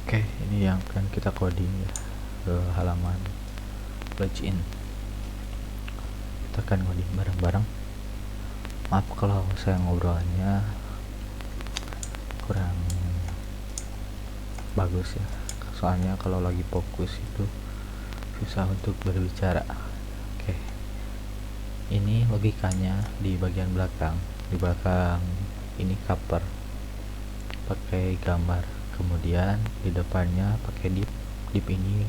Oke, ini yang akan kita coding ya, ke halaman login. Kita akan coding bareng-bareng. Maaf kalau saya ngobrolnya kurang bagus ya, soalnya kalau lagi fokus itu susah untuk berbicara. Oke, ini logikanya di bagian belakang. Di belakang ini cover pakai gambar, kemudian di depannya pakai div. Div ini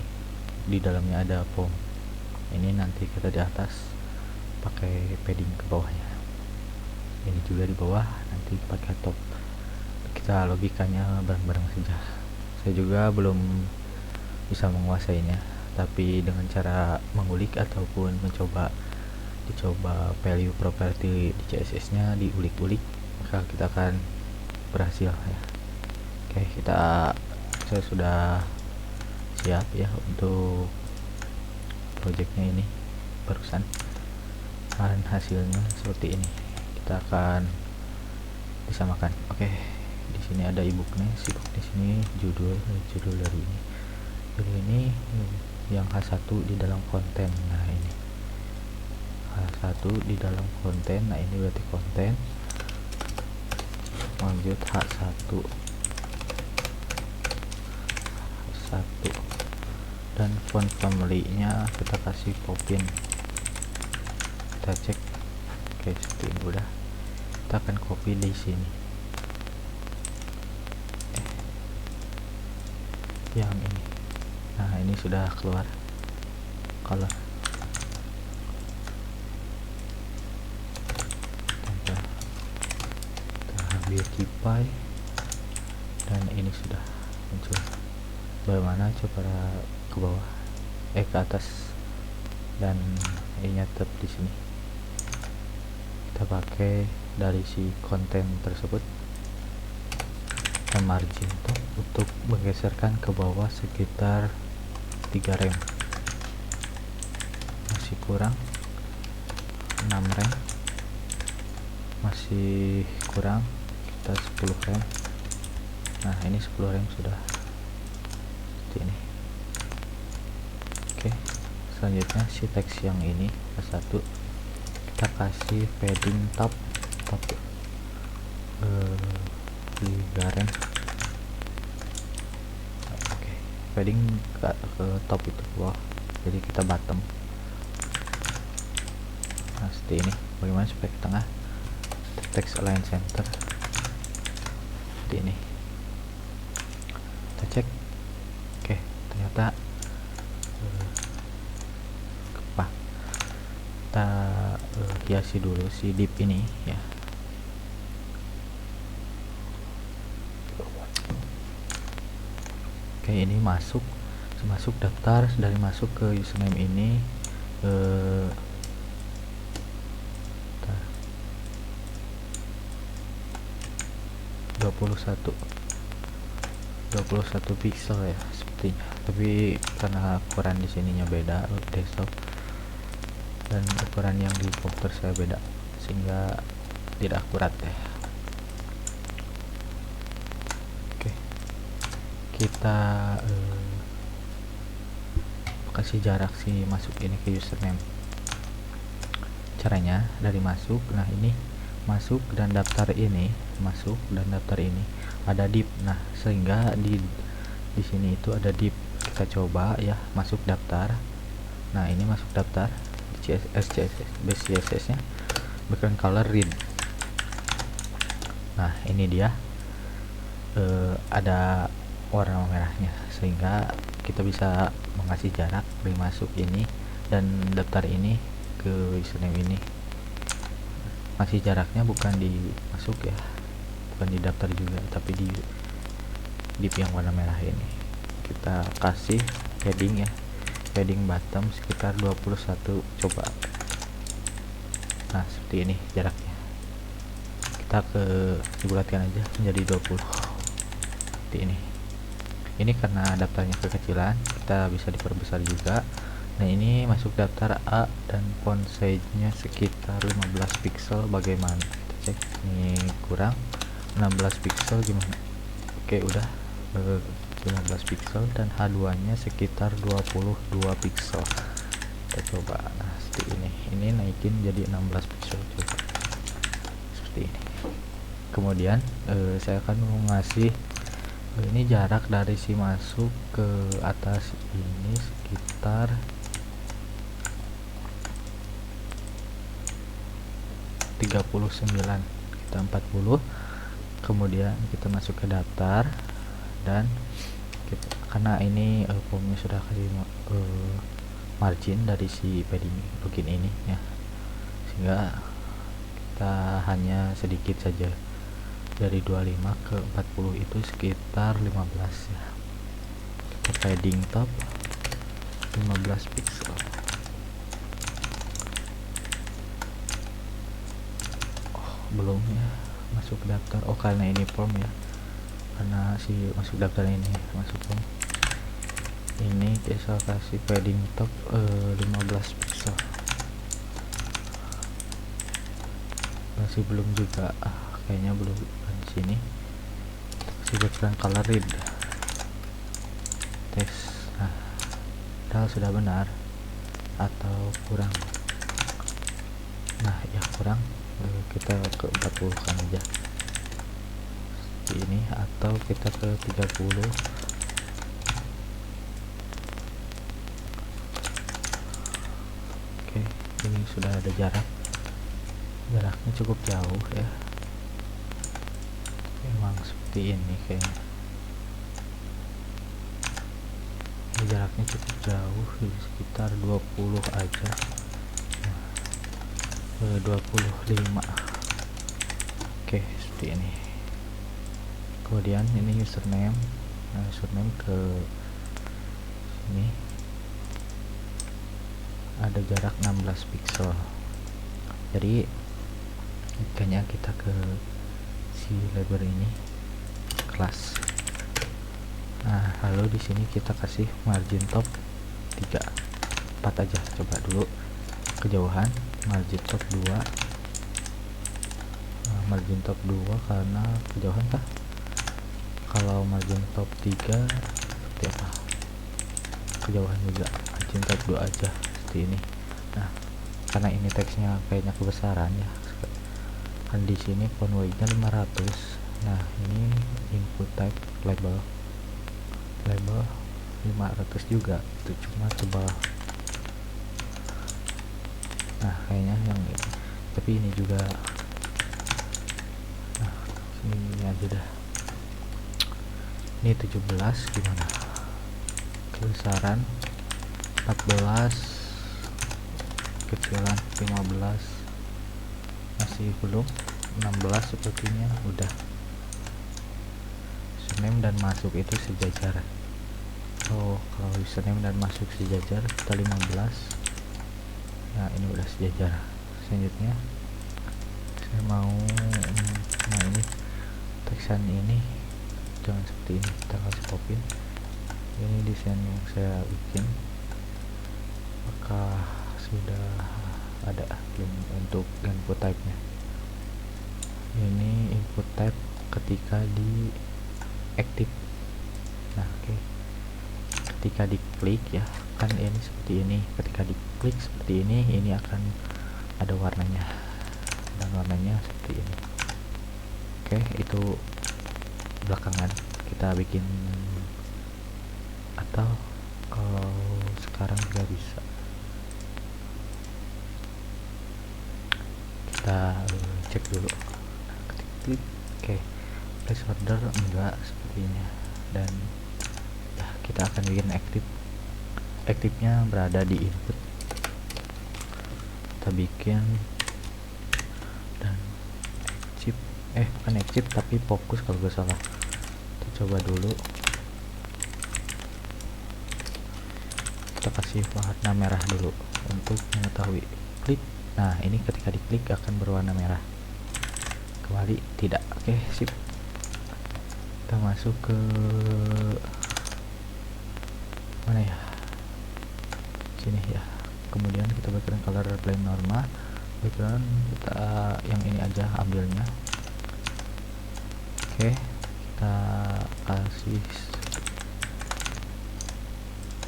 di dalamnya ada form. Ini nanti kita di atas pakai padding ke bawahnya. Ini juga di bawah nanti pakai top. Kita logikanya bareng-bareng saja. Saya juga belum bisa menguasainya, tapi dengan cara mengulik ataupun dicoba value property di CSS nya diulik-ulik, maka kita akan berhasil ya. Oke, saya sudah siap ya untuk projectnya ini barusan, dan hasilnya seperti ini. Kita akan disamakan. Oke, di sini ada ebooknya, simak di sini judul dari ini. Jadi ini yang H1 di dalam konten. Nah, ini H1 di dalam konten. Nah, ini berarti konten. Lanjut H1 dan font family nya kita kasih Popin. Kita cek. Oke, seperti ini udah. Kita akan copy di sini. Yang ini. Nah, ini sudah keluar color. Kita ambil kipai dan ini sudah muncul. Bagaimana coba ke bawah, ke atas, dan ini tetap di sini. Kita pakai dari si konten tersebut dan margin top untuk menggeserkan ke bawah sekitar 3 rem. Masih kurang 6 rem, masih kurang kita 10 rem. Nah, ini 10 rem sudah seperti ini. Oke, selanjutnya si teks yang ini H1 kita kasih padding top 3 rem. Oke, padding ke top itu bawah, jadi kita bottom. Nah, seperti ini. Bagaimana supaya ke tengah? Text align center seperti ini. Kita cek. Oke, ternyata kita hiasi dulu si div ini ya. Oke, ini masuk daftar. Dari masuk ke username ini 21 pixel ya sepertinya, tapi karena ukuran di sininya beda desktop dan ukuran yang di komputer saya beda sehingga tidak akurat ya. Oke, kita kasih jarak si masuk ini ke username. Caranya dari masuk, nah ini masuk dan daftar ini ada div. Nah, sehingga di sini itu ada div. Kita coba ya masuk daftar. Nah, ini masuk daftar CSS base CSS nya background color red. Nah, ini dia ada warna merahnya, sehingga kita bisa mengasih jarak dari masuk ini dan daftar ini ke username ini. Masih jaraknya bukan di masuk ya, bukan di daftar juga, tapi di div yang warna merah ini. Kita kasih padding ya, padding bottom sekitar 21 coba. Nah, seperti ini jaraknya. Kita dibulatkan aja menjadi 20 seperti ini. Ini karena daftarnya kekecilan, kita bisa diperbesar juga. Nah, ini masuk daftar A dan font size nya sekitar 15 pixel. Bagaimana? cek ini kurang 16 pixel gimana. Oke udah 15 pixel dan H2 nya sekitar 22 pixel. Kita coba. Nah seperti ini naikin jadi 16 pixel, coba seperti ini. Kemudian saya akan mau ngasih ini jarak dari si masuk ke atas ini sekitar 39, kita 40. Kemudian kita masuk ke daftar dan kita, karena ini formnya sudah kasih margin dari si padding login ini ya, sehingga kita hanya sedikit saja, dari 25 ke 40 itu sekitar 15 ya. Kita padding top 15 pixel. Belum ya masuk daftar. Oh karena ini form ya, karena si masuk daftar ini masuk form ini kita kasih padding top 15 pixel. Masih belum juga, kayaknya belum di sini. Kasih background color red tes. Nah padahal sudah benar atau kurang. Nah ya kurang, kita ke 40 kan aja seperti ini, atau kita ke 30. Oke ini sudah ada jaraknya cukup jauh ya, memang seperti ini kayaknya. Ini jaraknya cukup jauh, di sekitar 20 aja, 25. Oke seperti ini. Kemudian ini username. Nah username ke sini ada jarak 16 pixel, jadi kayaknya kita ke si label ini kelas. Nah lalu di sini kita kasih margin top 3, 4 aja, coba dulu kejauhan. Margin top 2, margin top 2 karena kejauhan kah? Kalau margin top 3 seperti apa? Kejauhan juga, margin top 2 aja seperti ini. Nah karena ini teksnya kayaknya kebesaran ya, kan di sini font weight nya 500. Nah ini input type label 500 juga, itu cuma tebal. Nah kayaknya yang ini, tapi ini juga. Nah ini aja dah, ini 17 gimana, kebesaran 14, kecilan 15, masih belum 16 sepertinya. Udah username dan masuk itu sejajar. Oh kalau username dan masuk sejajar kita 15. Nah ini udah sejajar. Selanjutnya saya mau ini teksan ini jangan seperti ini, kita kasih copy. Ini desain yang saya bikin, apakah sudah ada belum untuk input type nya. Ini input type ketika di active. Nah oke, ketika diklik ya kan ini seperti ini, ketika diklik seperti ini akan ada warnanya, dan warnanya seperti ini. Oke itu belakangan kita bikin, atau kalau sekarang nggak bisa, kita cek dulu. Ketik klik, oke placeholder enggak sepertinya, dan ya kita akan bikin aktifnya berada di input. Kita bikin dan chip bukan chip tapi fokus kalau gak salah. Kita coba dulu, kita kasih warna merah dulu untuk mengetahui klik. Nah ini ketika diklik akan berwarna merah, kembali tidak. Oke sip, kita masuk ke mana ya, sini ya. Kemudian kita background color blend normal, background kita yang ini aja ambilnya. Oke, kita kasih,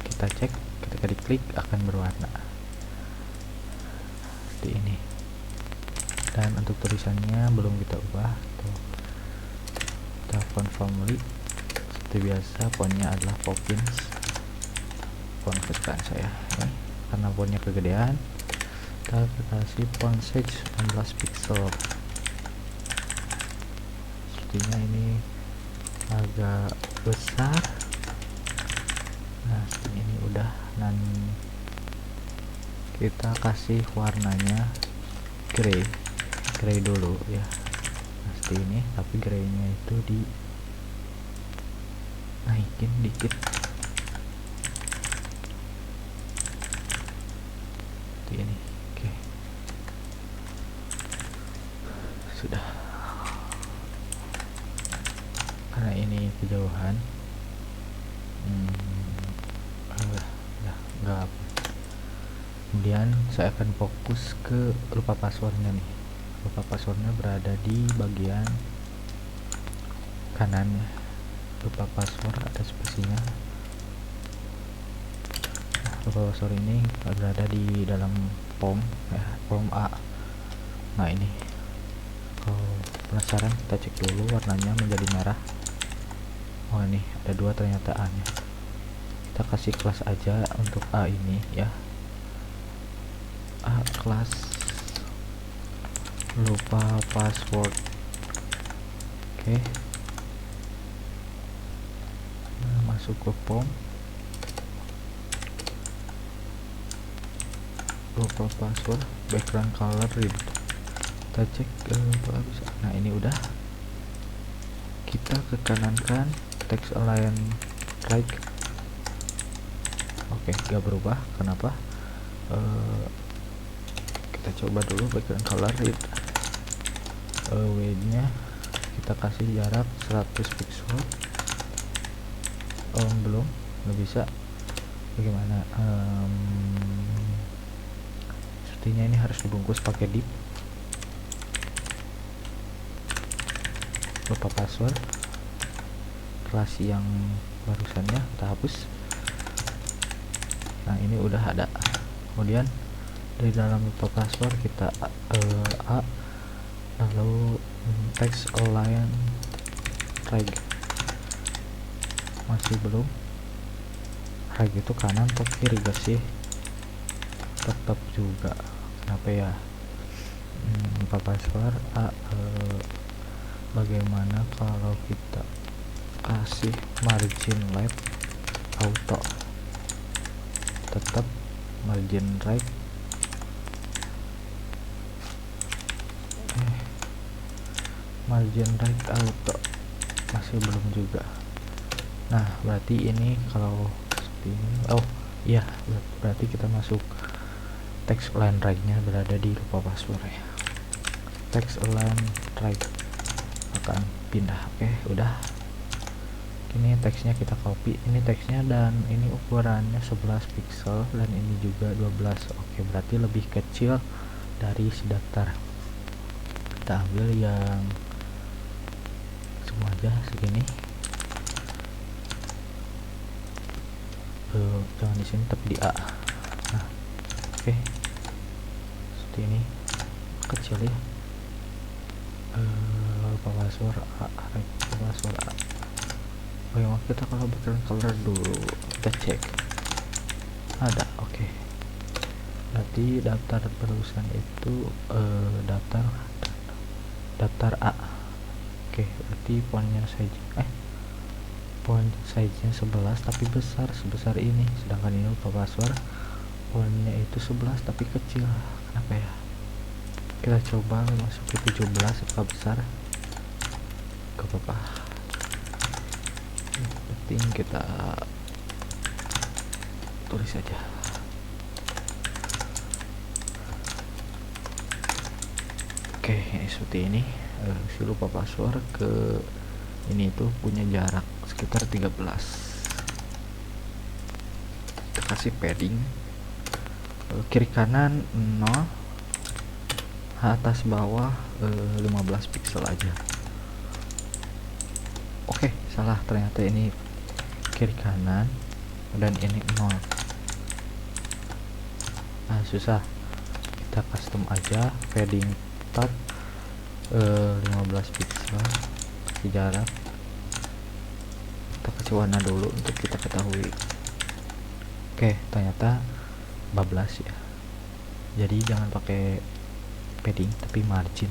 kita cek, ketika diklik akan berwarna seperti ini. Dan untuk tulisannya belum kita ubah tuh. Kita font family seperti biasa, fontnya adalah Poppins, font kesukaan saya ini, karena fontnya kegedean. Kita kasih font size 16 pixel. Sepertinya ini agak besar. Nah ini udah, dan kita kasih warnanya grey dulu ya. Nah seperti ini, tapi greynya itu di naikin dikit seperti ini. Oke, sudah. Karena ini kejauhan, enggak. Kemudian saya akan fokus ke lupa passwordnya nih. Lupa passwordnya berada di bagian kanan. Lupa password ada spesinya. Nah, lupa password ini berada di dalam form ya, form A. Nah ini, kalau penasaran kita cek dulu warnanya menjadi merah. Oh ini ada dua ternyata A nya. Kita kasih kelas aja untuk A ini ya, A kelas lupa password. Oke, nah, masuk ke form lupa password, background color red. Kita cek apa bisa. Nah ini udah, kita ke kanan kan, text align right. Oke, gak berubah. Kenapa? Kita coba dulu background color red. Width nya kita kasih jarak 100 pixel. Belum, nggak bisa. Bagaimana? Sepertinya ini harus dibungkus pakai div. Lupa password, relasi yang barusannya kita hapus. Nah ini udah ada. Kemudian dari dalam lupa password kita A, lalu text align right. Masih belum. Right itu kanan atau kiri gak sih? Tetap juga, kenapa ya? Lupa password A. Bagaimana kalau kita kasih margin left auto? Tetap margin right. Margin right auto masih belum juga. Nah berarti ini kalau seperti ini, oh iya, berarti kita masuk text align right nya berada di lupa password ya. Text align right akan pindah. Oke, udah. Ini teksnya kita copy, ini teksnya, dan ini ukurannya 11 pixel dan ini juga 12. Oke, berarti lebih kecil dari si daftar. Kita ambil yang semua aja segini. Jangan di sini tapi di A. Nah, oke, seperti ini kecil ya. Password A, password A. Bagaimana kita kalau background color dulu, kita cek ada. Oke, berarti daftar perusahaan itu daftar A. Oke, berarti fontnya font size nya 11 tapi besar sebesar ini, sedangkan ini lupa password fontnya itu 11 tapi kecil. Kenapa ya? Kita coba masuk ke 17 apakah besar. Gak apa-apa, penting kita tulis saja. Oke, ini seperti ini. Si lupa password ke ini tuh punya jarak sekitar 13. Kita kasih padding kiri kanan 0, atas bawah 15 pixel aja. Oke, salah, ternyata ini kiri kanan dan ini 0. Nah, susah, kita custom aja padding top 15 pixel, kasih jarak, kita kasih warna dulu untuk kita ketahui. Oke, ternyata bablas ya, jadi jangan pakai padding tapi margin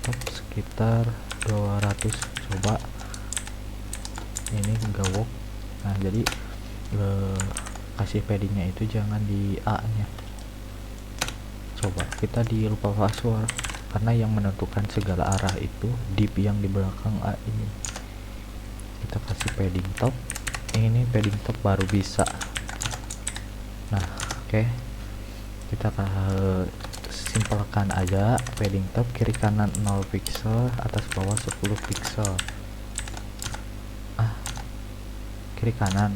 top sekitar 200. Coba ini enggak work. Nah, jadi kasih paddingnya itu jangan di A nya. Coba kita di lupa password, karena yang menentukan segala arah itu div yang di belakang A ini. Kita kasih padding top, ini padding top baru bisa. Nah, oke, kita simpelkan aja padding top kiri kanan 0 pixel, atas bawah 10 pixel. Kiri kanan,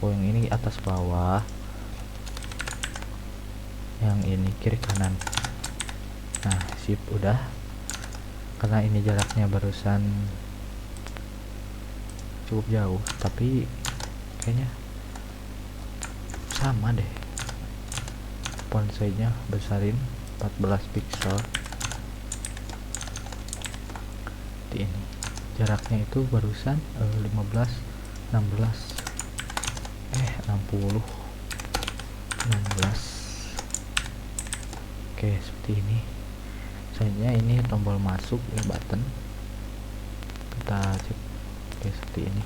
oh yang ini atas bawah, yang ini kiri kanan. Nah, sip, udah. Karena ini jaraknya barusan cukup jauh, tapi kayaknya sama deh. Font size nya besarin 14 pixel. Di ini jaraknya itu barusan 15 16 60 16. Oke, seperti ini. Misalnya ini tombol masuk ya, button, kita cek. Oke, seperti ini.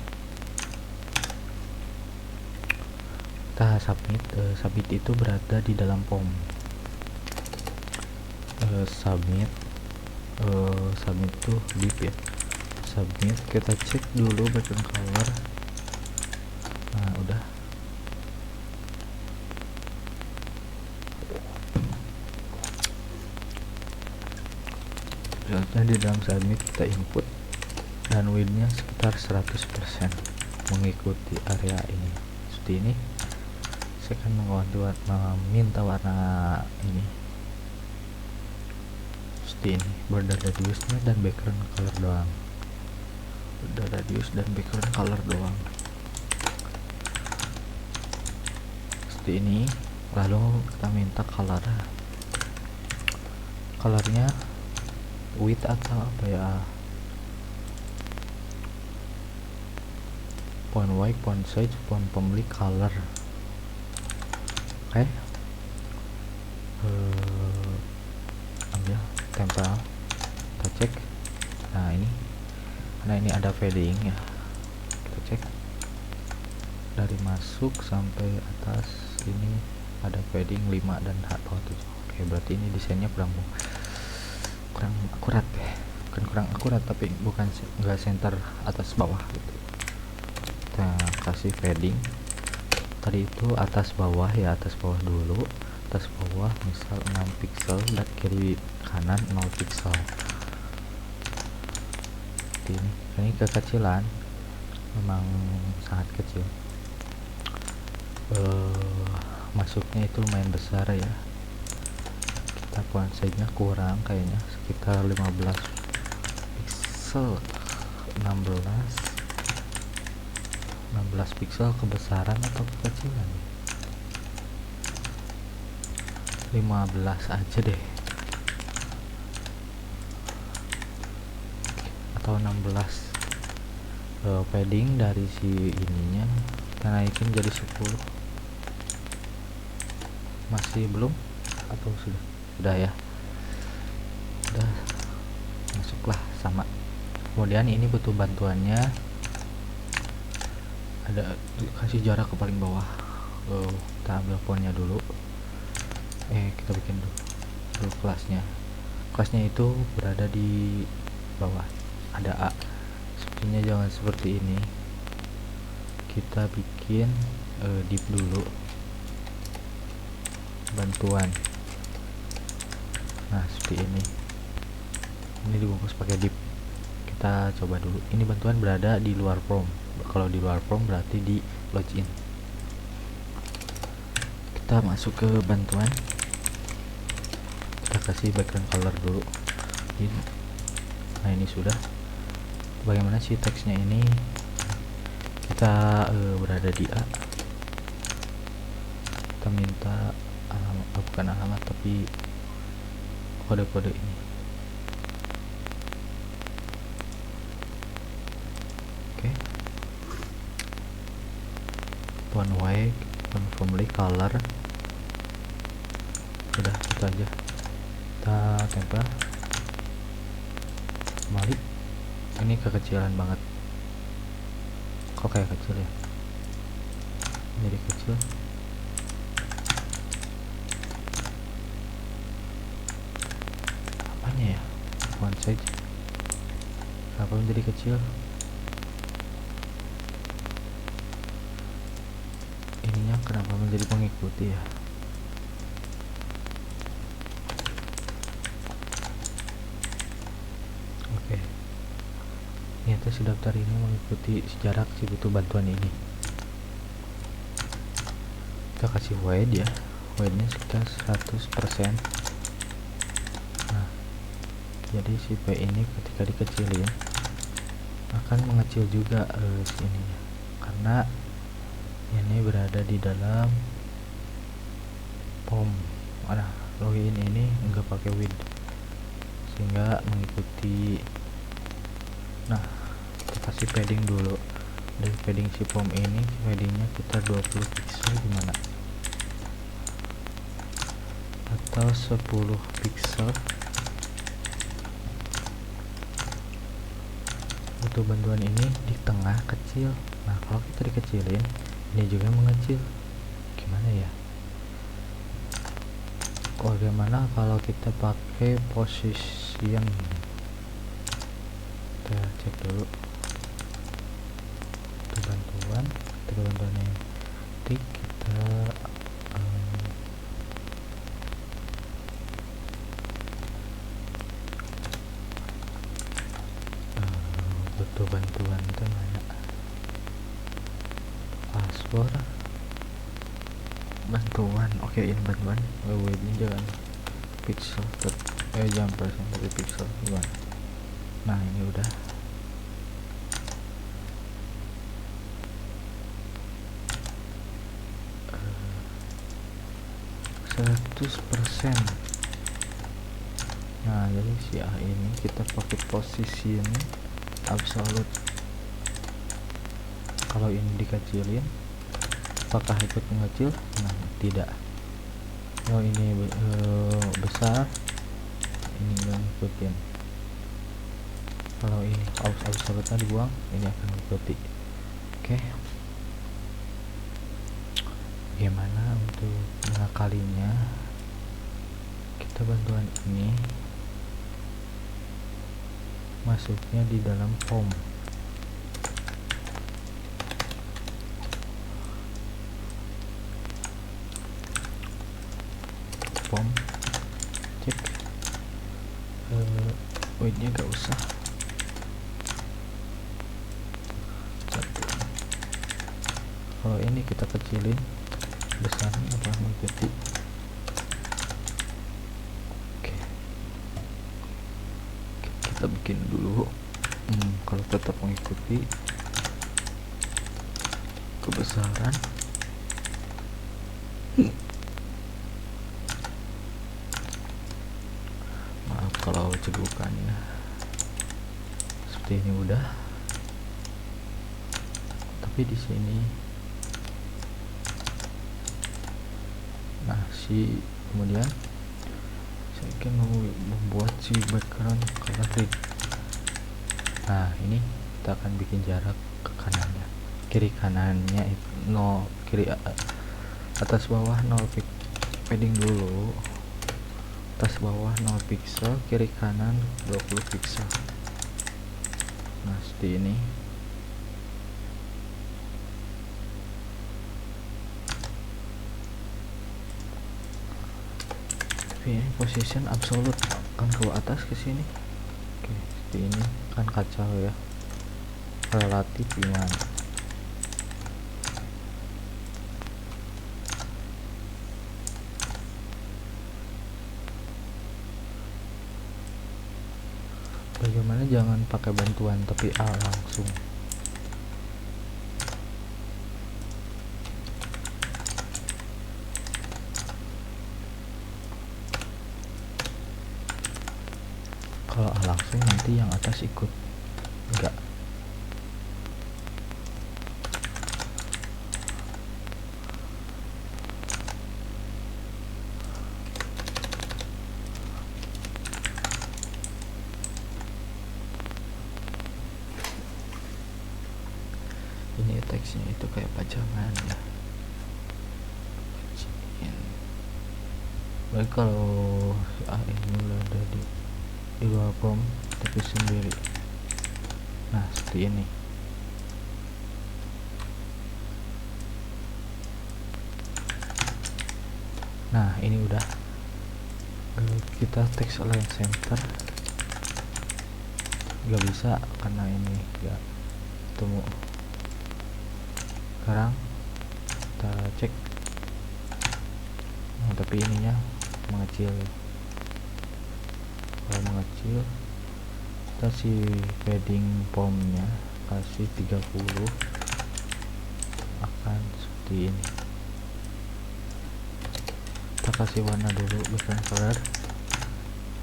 Kita submit. Submit itu berada di dalam form. Submit tuh div ya. Submit, kita cek dulu background color. Nah, udah. Misalnya di dalam submit kita input dan widthnya sekitar 100% mengikuti area ini. Seperti ini. Saya akan meminta warna ini seperti ini, border radius dan background color doang. Border radius dan background color doang seperti ini. Lalu kita minta colornya width atau apa ya, font white, font size, font pemilik, color. Oke, ambil tempel, kita cek. Nah, ini karena ini ada padding ya, kita cek dari masuk sampai atas ini ada padding 5 dan bawah 7. Oke, berarti ini desainnya kurang akurat ya, bukan kurang akurat tapi enggak center atas bawah gitu. Kita kasih padding tadi itu atas bawah ya, atas bawah dulu, atas bawah misal 6 pixel dan kiri kanan 0 pixel. Ini kekecilan, memang sangat kecil. Masuknya itu lumayan besar ya. Kita font size nya kurang kayaknya, sekitar 15 pixel, 16 pixel kebesaran atau kekecilan. 15 aja deh, atau 16. Padding dari si ininya kita naikin jadi 10. Masih belum atau sudah ya, udah masuklah sama. Kemudian ini butuh bantuannya, ada kasih jarak ke paling bawah. Kita ambil fontnya dulu, kita bikin dulu kelasnya itu berada di bawah, ada A. Sepertinya jangan seperti ini, kita bikin div dulu, bantuan. Nah, seperti ini dibungkus pakai div. Kita coba dulu, ini bantuan berada di luar form. Kalau di luar form berarti di login. kita masuk ke bantuan, kita kasih background color dulu. Nah ini sudah. Bagaimana sih teksnya ini? Kita berada di A, kita minta alamat, bukan alamat tapi kode-kode ini. Oke, one way conformly color, udah itu aja. Kita tempel kembali. Ini kekecilan banget, kok kayak kecil ya, jadi kecil. Apanya ya, one size kenapa menjadi kecil? Ininya kenapa menjadi mengikuti ya? Oke, ternyata si daftar ini mengikuti jarak si butuh bantuan ini. Kita kasih wide ya, wide nya sekitar 100%. Nah jadi si P ini ketika dikecilin akan mengecil juga sini, karena ini berada di dalam POM. Nah login ini enggak pakai width sehingga mengikuti. Nah kita kasih padding dulu. Dari padding si POM ini, paddingnya kita 20 pixel gimana, atau 10 pixel. Butuh bantuan ini di tengah kecil. Nah kalau kita dikecilin, ini juga mengecil. Gimana ya? Bagaimana kalau kita pakai position? Kita cek dulu. Itu bantuan. Ketika bantuannya tik, kita butuh bantuan itu mana? Password. Bantuan, oke ini bantuan. Wait ini jangan pixel jangan persen dari pixel gimana. Nah ini udah. %. Nah jadi si A ini kita pakai posisi ini absolute. Kalau ini dikecilin apakah ikut mengecil? Nah tidak. Kalau ini besar, ini nggak ngikutin. Kalau ini absolute-nya dibuang, ini akan mengikuti. Oke, bagaimana untuk mengakalinya? Kita bantuan ini masuknya di dalam POM. POM cek width-nya gak usah 1. Kalau ini kita kecilin, besarnya apa mengikuti. Oke, kita bikin dulu. Kalau tetap mengikuti kebesaran, maaf kalau cedukannya seperti ini udah. Tapi di sini, nah kemudian saya akan membuat si background color. Nah ini kita akan bikin jarak ke kanannya, kiri kanannya itu 0, kiri atas bawah 0 padding dulu, atas bawah 0 pixel, kiri kanan 20 pixel. Nah seperti ini. Tapi ini position absolute kan ke atas ke sini. Oke, seperti ini kan kacau ya. Relatif gimana? bagaimana jangan pakai bantuan tapi A langsung. Kalau A langsung nanti yang atas ikut enggak. Ini teksnya itu kayak pajangan ya. Baik, kalau A ini udah ada di luar prom tapi sendiri. Nah seperti ini. Nah ini udah kita text align center nggak bisa karena ini nggak ketemu. Sekarang kita cek. Nah, tapi ininya mengecil. Kalau mengecil kita kasih padding formnya kasih 30, akan seperti ini. Kita kasih warna dulu, background color,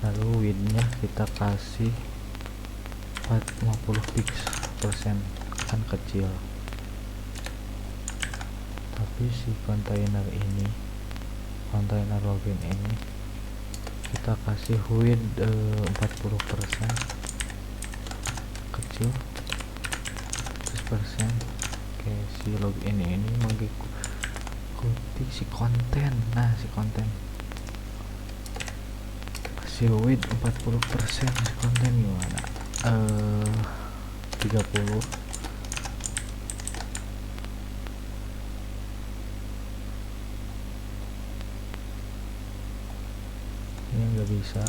lalu widthnya kita kasih 50% kan kecil. Tapi si kontainer ini, kontainer login ini kita kasih width 40% kecil, 100%. Oke, si login ini mengikuti si konten. Nah si konten kasih width 40%, si konten gimana? 30. Ini nggak bisa.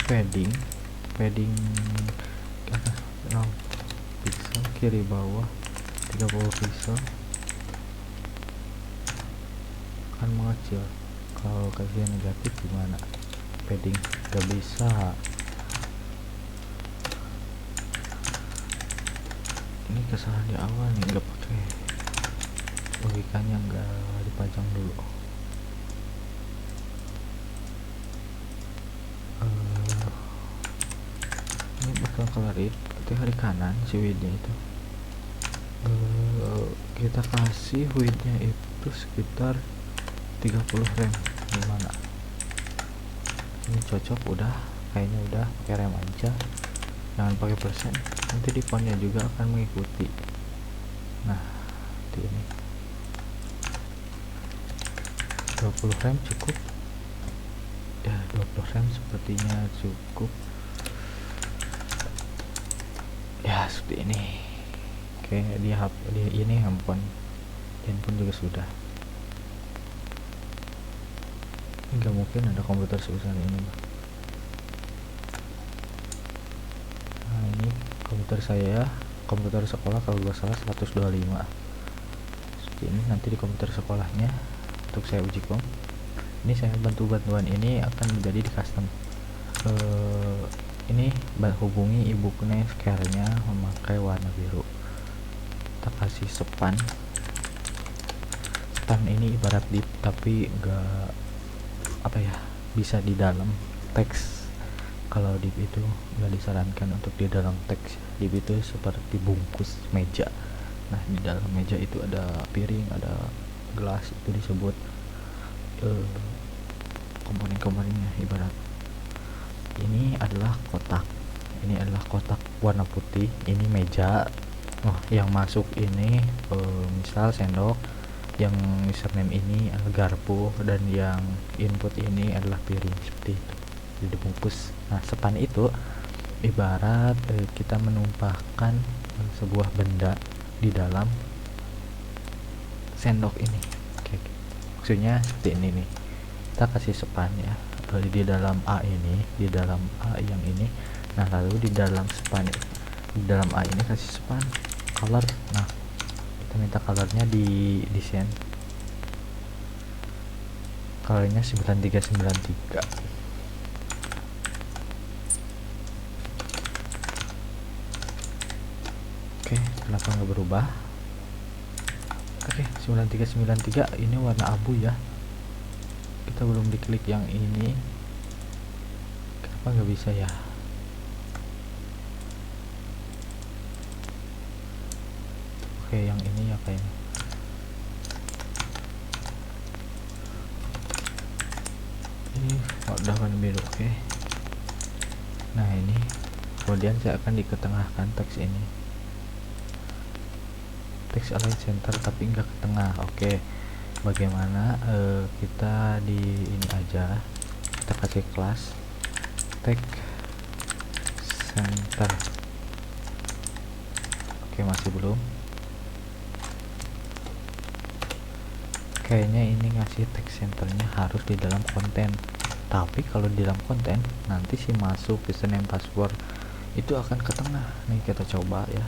Padding atas 0 pixel, kiri bawah 30 pixel, kan mengecil. Kalau kasih negatif gimana? Padding nggak bisa. Ini kesalahan di awal nih, nggak pakai logikanya, nggak dipajang dulu. Ini bakal colorit ke hari kanan si widthnya itu. Kita kasih widthnya itu sekitar 30 rem. Gimana? Ini cocok, udah kayaknya udah pakai rem aja, jangan pakai persen, nanti di fontnya juga akan mengikuti. Nah seperti ini, 20 rem cukup ya, 20 rem sepertinya cukup ya, seperti ini. Oke, di ini handphone juga sudah. Nggak mungkin ada komputer sebesar ini. Nah ini komputer saya, komputer sekolah kalau nggak salah 125. Seperti ini nanti di komputer sekolahnya untuk saya uji kom. Ini saya bantuan ini akan menjadi di custom. Ini hubungi ibu care-nya memakai warna biru. Kita kasih span ini ibarat div tapi enggak apa ya, bisa di dalam teks. Kalau div itu nggak disarankan untuk di dalam teks. Div itu seperti bungkus meja. Nah di dalam meja itu ada piring, ada gelas, itu disebut komponen-komponennya. Ibarat ini adalah kotak, ini adalah kotak warna putih, ini meja. Yang masuk ini misal sendok, yang username ini garpu, dan yang input ini adalah piring, seperti itu, jadi dibungkus. Nah span itu ibarat kita menumpahkan sebuah benda di dalam sendok ini. Oke, maksudnya seperti ini nih, kita kasih span ya di dalam A ini, di dalam A yang ini. Nah lalu di dalam span, di dalam A ini kasih span color. Nah kita minta colornya di desain, colornya 9393. Oke, kenapa nggak berubah? Oke, 9393 ini warna abu ya. Kita belum diklik yang ini. Kenapa nggak bisa ya? Oke, yang ini ya kayaknya. Ini warna biru. Oke. Nah, ini kemudian saya akan diketengahkan teks ini. Teks align center tapi nggak ke tengah. Oke. Bagaimana kita di ini aja, kita kasih kelas tag center. Oke, masih belum. Kayaknya ini ngasih tag centernya harus di dalam konten, tapi kalau di dalam konten nanti si masuk username password itu akan ke tengah. Nih kita coba ya.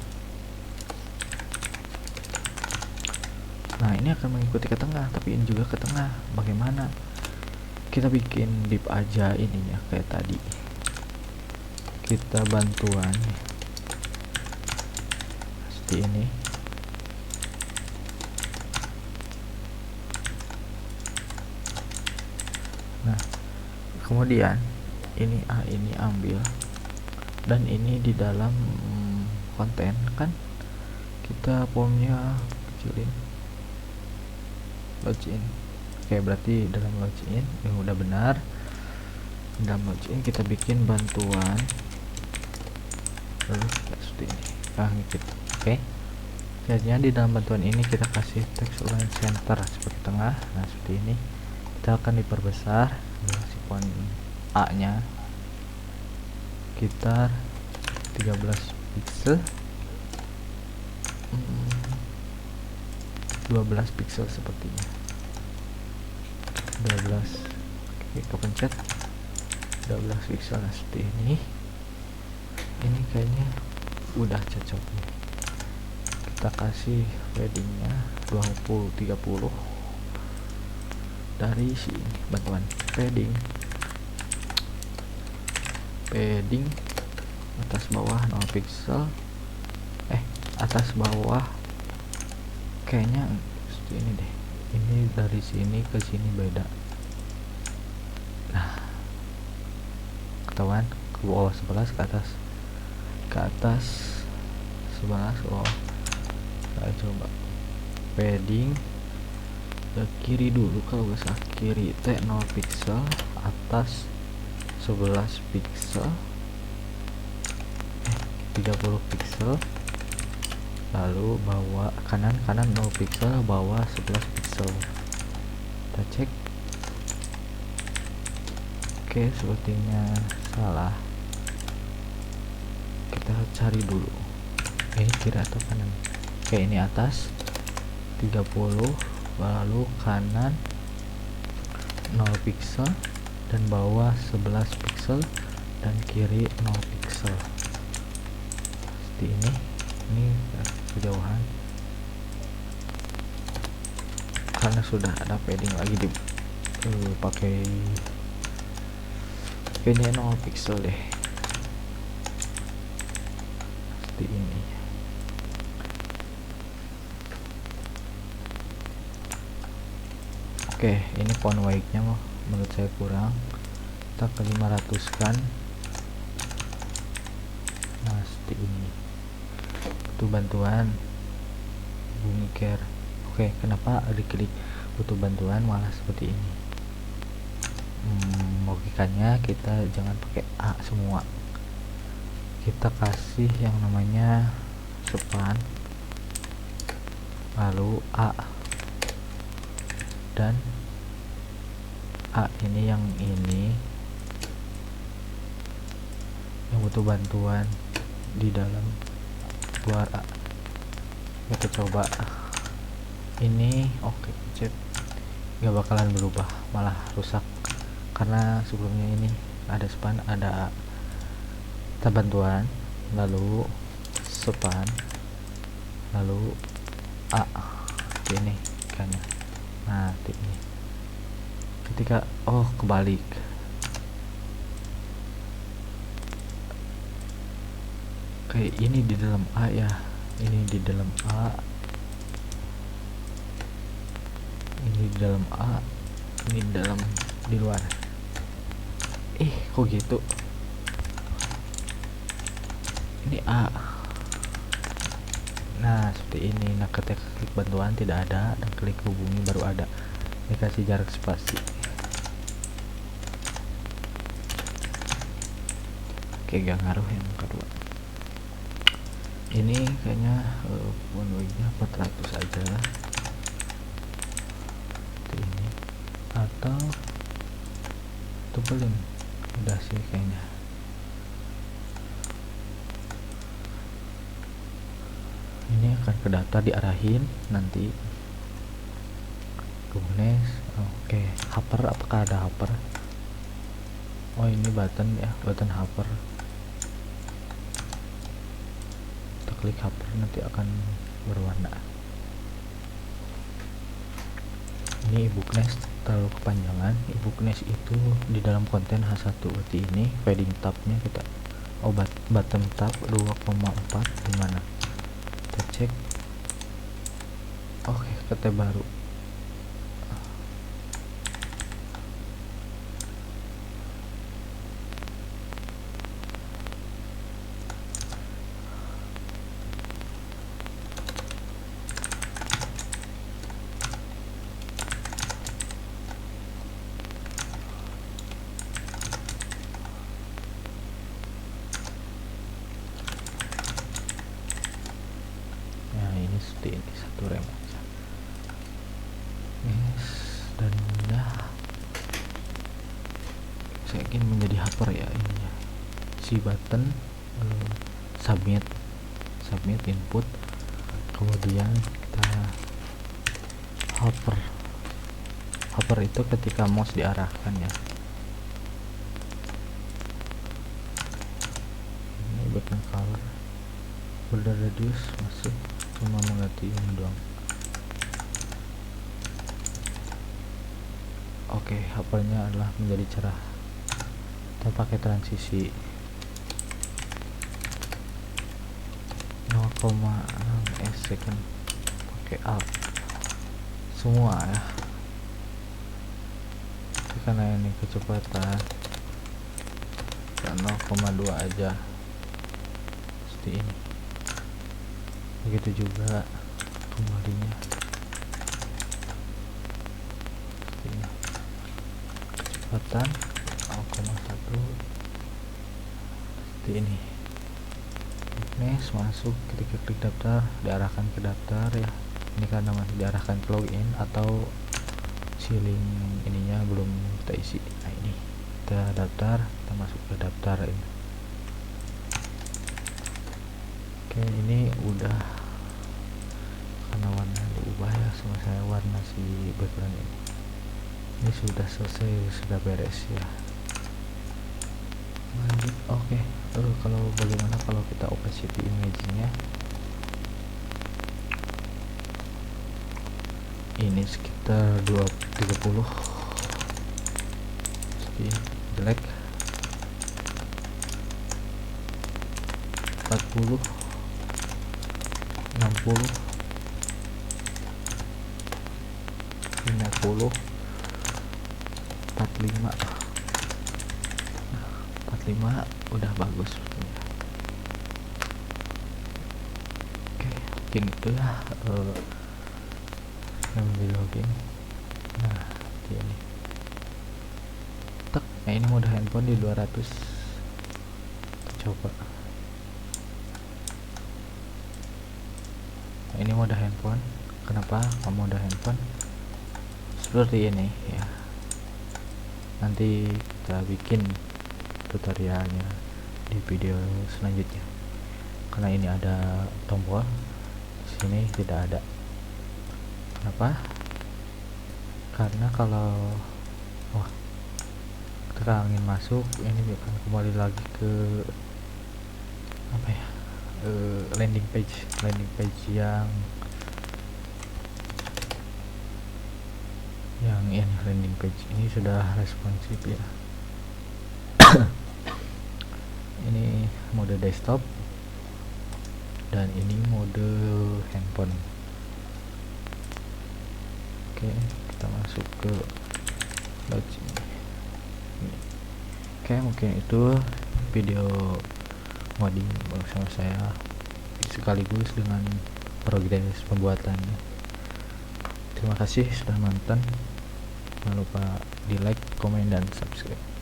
Nah, ini akan mengikuti ke tengah, tapi ini juga ke tengah. Bagaimana? Kita bikin div aja ininya kayak tadi. Kita bantuan seperti ini. Nah, kemudian ini ini ambil, dan ini di dalam konten kan kita formnya kecilin. Login. Oke, berarti dalam login yang udah benar. Dalam login kita bikin bantuan terus seperti ini. Gitu. Oke. Jadinya di dalam bantuan ini kita kasih text align center seperti tengah. Nah, seperti ini. Kita akan diperbesar si font A nya sekitar 13 pixel, 12 pixel sepertinya. 12. Oke, kepencet 12 pixel. Nah, seperti ini. Ini kayaknya udah cocok nih. Kita kasih paddingnya 20-30 dari sini. Bantuan padding atas bawah 0 pixel, atas bawah kayaknya seperti ini deh. Ini dari sini ke sini beda. Nah, ketahuan ke bawah 11, ke atas 11. Oh, kita coba padding ke kiri dulu. Kalau nggak salah kiri T 0 pixel, atas 11 pixel, 30 pixel, lalu bawah kanan 0 pixel, bawah 11 pixel. Kita cek. Oke, sepertinya salah. Kita cari dulu ini kiri atau kanan. Oke, ini atas 30, lalu kanan 0 pixel, dan bawah 11 pixel, dan kiri 0 pixel. Seperti ini. Ini kejauhan karena sudah ada padding lagi dipakai. Kayaknya 0 pixel deh. Seperti ini. Oke, ini font weight-nya menurut saya kurang. Kita ke 500 kan. Nah, seperti ini. Butuh bantuan bunyi care. Oke, kenapa diklik butuh bantuan malah seperti ini? Logikanya kita jangan pakai A semua. Kita kasih yang namanya span, lalu A, dan A ini yang butuh bantuan di dalam luar A. Kita coba ini. Oke, cek nggak bakalan berubah, malah rusak karena sebelumnya ini ada span, ada kita bantuan, lalu span, lalu A ini kan. Nah, ini ketika kebalik. Kayak ini di dalam A ya, ini di dalam A, ini di dalam A, ini di luar. Kok gitu? Ini A. Nah seperti ini. Nah ketika klik bantuan tidak ada, dan klik hubungi baru ada. Ini kasih jarak spasi. Oke, gak ngaruh yang kedua. Ini kayaknya one way-nya 400 aja seperti ini, atau tebelin. Udah sih kayaknya. Ini akan ke data diarahin nanti. Kemudian oke, hover, apakah ada hover? Oh ini button ya, button hover. Kita klik hover nanti akan berwarna. Ini ebookness terlalu kepanjangan. Ebookness itu di dalam konten H1 berarti ini padding tabnya kita bottom tab 2,4 gimana? Kita cek. Oke, kata baru. Seperti ini, satu rem aja. Yes, dan ya saya ingin menjadi hover ya ininya, si button submit input, kemudian kita hover itu ketika mouse diarahkan ya. Ini background color, border radius masuk, cuma mengganti ini doang. Oke, hovernya adalah menjadi cerah. Kita pakai transisi 0,6 second, pakai alt semua ya. Karena ini kecepatan 0,2 aja seperti ini. Begitu juga kembalinya seperti ini, kecepatan 0,1 seperti ini. Next, masuk, ketika klik daftar diarahkan ke daftar ya. Ini karena masih diarahkan ke login atau si link ininya belum kita isi. Nah ini kita daftar, kita masuk ke daftar ini. Oke, ini udah, karena warna diubah ya, sama saya warna si background ini sudah selesai, sudah beres ya. Lanjut. Oke, kalau bagaimana kalau kita opacity image-nya ini sekitar 30 jelek, 40, 60, 50, 45 udah bagus. Oke, mungkin itu ya yang login. Nah ini tek, nah ini mode handphone di 200. Kita coba. Nah, ini mode handphone. Kenapa mode handphone seperti ini ya? Nanti kita bikin tutorialnya di video selanjutnya. Karena ini ada tombol, di sini tidak ada. Kenapa? Karena kalau kita ingin masuk, ini akan kembali lagi ke apa ya, landing page yang ini landing page ini sudah responsif ya. Ini mode desktop, dan ini mode handphone. Oke, kita masuk ke login. Oke, mungkin itu video modding bersama saya sekaligus dengan progres pembuatannya. Terima kasih sudah nonton. Jangan lupa di like, komen, dan subscribe.